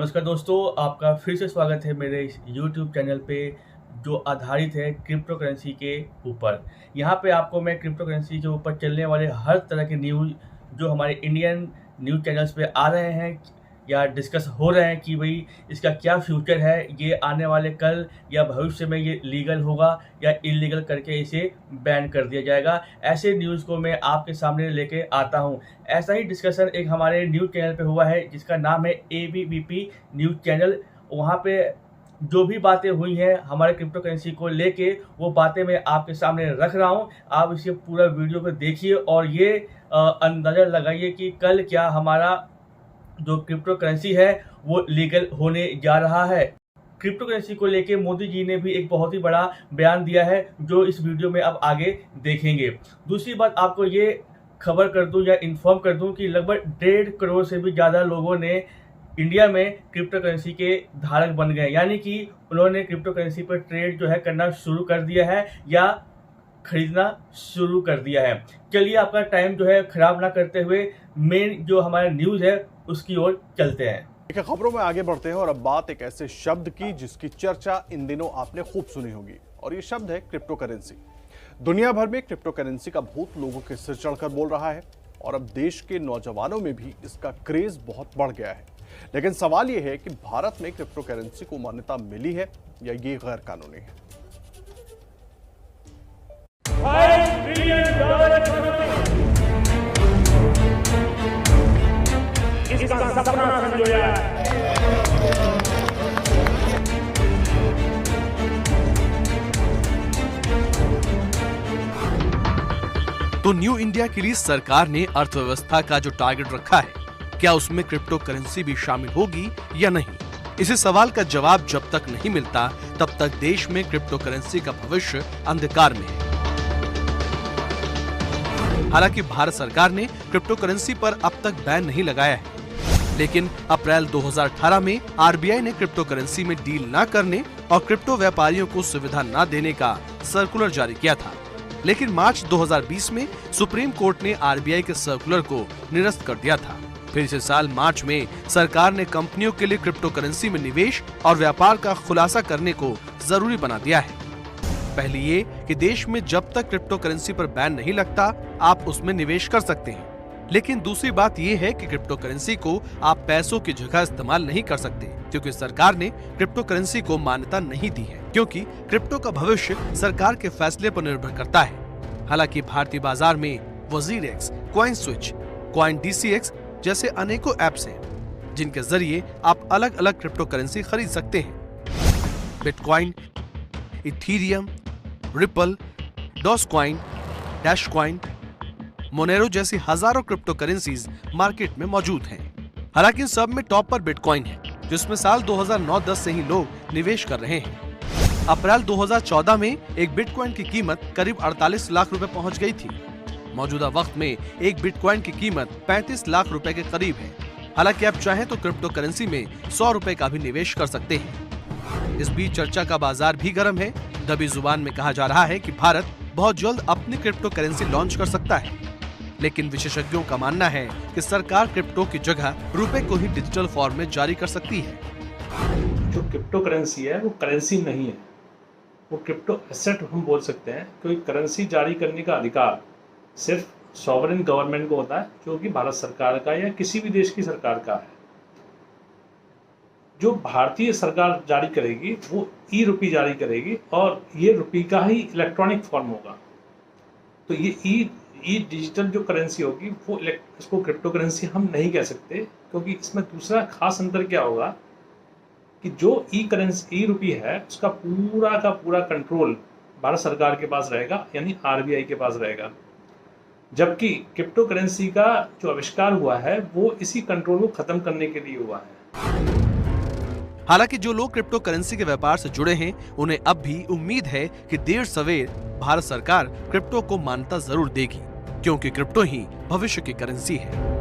नमस्कार दोस्तों, आपका फिर से स्वागत है मेरे इस यूट्यूब चैनल पे जो आधारित है क्रिप्टो करेंसी के ऊपर। यहाँ पे आपको मैं क्रिप्टो करेंसी के ऊपर चलने वाले हर तरह के न्यूज़ जो हमारे इंडियन न्यूज़ चैनल्स पे आ रहे हैं या डिस्कस हो रहे हैं कि भाई इसका क्या फ्यूचर है, ये आने वाले कल या भविष्य में ये लीगल होगा या इलीगल करके इसे बैन कर दिया जाएगा, ऐसे न्यूज़ को मैं आपके सामने लेके आता हूँ। ऐसा ही डिस्कशन एक हमारे न्यूज़ चैनल पे हुआ है जिसका नाम है ABVP न्यूज़ चैनल। वहाँ पे जो भी बातें हुई हैं हमारे क्रिप्टो करेंसी को लेके, वो बातें मैं आपके सामने रख रहा हूँ। आप इसे पूरा वीडियो को देखिए और ये अंदाज़ा लगाइए कि कल क्या हमारा जो क्रिप्टो करेंसी है वो लीगल होने जा रहा है। क्रिप्टो करेंसी को लेके मोदी जी ने भी एक बहुत ही बड़ा बयान दिया है जो इस वीडियो में अब आगे देखेंगे। दूसरी बात आपको ये खबर कर दूं या इन्फॉर्म कर दूं कि लगभग 1.5 करोड़ से भी ज़्यादा लोगों ने इंडिया में क्रिप्टो करेंसी के धारक बन गए, यानी कि उन्होंने क्रिप्टो करेंसी पर ट्रेड जो है करना शुरू कर दिया है या खरीदना शुरू कर दिया है। चलिए आपका टाइम जो है खराब ना करते हुए मेन जो हमारा न्यूज़ है उसकी ओर चलते हैं। देखिए, खबरों में आगे बढ़ते हैं और अब बात एक ऐसे शब्द की जिसकी चर्चा इन दिनों आपने खूब सुनी होगी, और ये शब्द है क्रिप्टो करेंसी। दुनिया भर में क्रिप्टो करेंसी का भूत लोगों के सिर चढ़कर बोल रहा है और अब देश के नौजवानों में भी इसका क्रेज बहुत बढ़ गया है। लेकिन सवाल यह है कि भारत में क्रिप्टो करेंसी को मान्यता मिली है या ये गैर कानूनी है। इसका सपना संजोया है। तो न्यू इंडिया के लिए सरकार ने अर्थव्यवस्था का जो टारगेट रखा है, क्या उसमें क्रिप्टो करेंसी भी शामिल होगी या नहीं? इसी सवाल का जवाब जब तक नहीं मिलता तब तक देश में क्रिप्टो करेंसी का भविष्य अंधकार में है। हालांकि भारत सरकार ने क्रिप्टो करेंसी पर अब तक बैन नहीं लगाया है, लेकिन अप्रैल 2018 में RBI ने क्रिप्टो करेंसी में डील न करने और क्रिप्टो व्यापारियों को सुविधा न देने का सर्कुलर जारी किया था। लेकिन मार्च 2020 में सुप्रीम कोर्ट ने RBI के सर्कुलर को निरस्त कर दिया था। फिर इसी साल मार्च में सरकार ने कंपनियों के लिए क्रिप्टो करेंसी में निवेश और व्यापार का खुलासा करने को जरूरी बना दिया है। पहली ये कि देश में जब तक क्रिप्टो करेंसी पर बैन नहीं लगता आप उसमें निवेश कर सकते हैं, लेकिन दूसरी बात यह है कि क्रिप्टो करेंसी को आप पैसों की जगह इस्तेमाल नहीं कर सकते, क्योंकि सरकार ने क्रिप्टो करेंसी को मान्यता नहीं दी है, क्योंकि क्रिप्टो का भविष्य सरकार के फैसले पर निर्भर करता है। हालांकि भारतीय बाजार में WazirX, CoinSwitch, CoinDCX जैसे अनेकों ऐप्स हैं जिनके जरिए आप अलग अलग क्रिप्टो करेंसी खरीद सकते हैं। Bitcoin, Ethereum, Ripple, Dogecoin, Dashcoin, Monero जैसी हजारों क्रिप्टो करेंसीज मार्केट में मौजूद हैं। हालांकि सब में टॉप पर बिटकॉइन है, जिसमें साल 2009-10 से ही लोग निवेश कर रहे हैं। अप्रैल 2014 में एक बिटकॉइन की कीमत करीब 48 लाख रुपए पहुंच गई थी। मौजूदा वक्त में एक बिटकॉइन की कीमत 35 लाख रुपए के करीब है। हालांकि आप चाहें तो क्रिप्टो करेंसी में 100 रुपए का भी निवेश कर सकते हैं। इस बीच चर्चा का बाजार भी गर्म है। दबी जुबान में कहा जा रहा है कि भारत बहुत जल्द अपनी क्रिप्टो करेंसी लॉन्च कर सकता है, लेकिन विशेषज्ञों का मानना है कि सरकार क्रिप्टो की जगह रुपए को ही डिजिटल फॉर्म में जारी कर सकती है। जो क्रिप्टो करेंसी है वो करेंसी नहीं है, वो क्रिप्टो एसेट हम बोल सकते हैं, क्योंकि करेंसी जारी करने का अधिकार सिर्फ सॉवरेन गवर्नमेंट को होता है, जो कि भारत सरकार का या किसी भी देश की सरकार का है। जो भारतीय सरकार जारी करेगी वो ई-रुपी जारी करेगी और ये रुपी का ही इलेक्ट्रॉनिक फॉर्म होगा। तो ये ई डिजिटल जो करेंसी होगी वो इसको क्रिप्टो करेंसी हम नहीं कह सकते, क्योंकि इसमें दूसरा खास अंतर क्या होगा कि जो ई रुपी है उसका पूरा का पूरा कंट्रोल भारत सरकार के पास रहेगा, यानी RBI के पास रहेगा, जबकि क्रिप्टो करेंसी का जो आविष्कार हुआ है वो इसी कंट्रोल को खत्म करने के लिए हुआ है। हालांकि जो लोग क्रिप्टो करेंसी के व्यापार से जुड़े हैं उन्हें अब भी उम्मीद है कि देर सवेर भारत सरकार क्रिप्टो को मान्यता जरूर देगी, क्योंकि क्रिप्टो ही भविष्य की करेंसी है।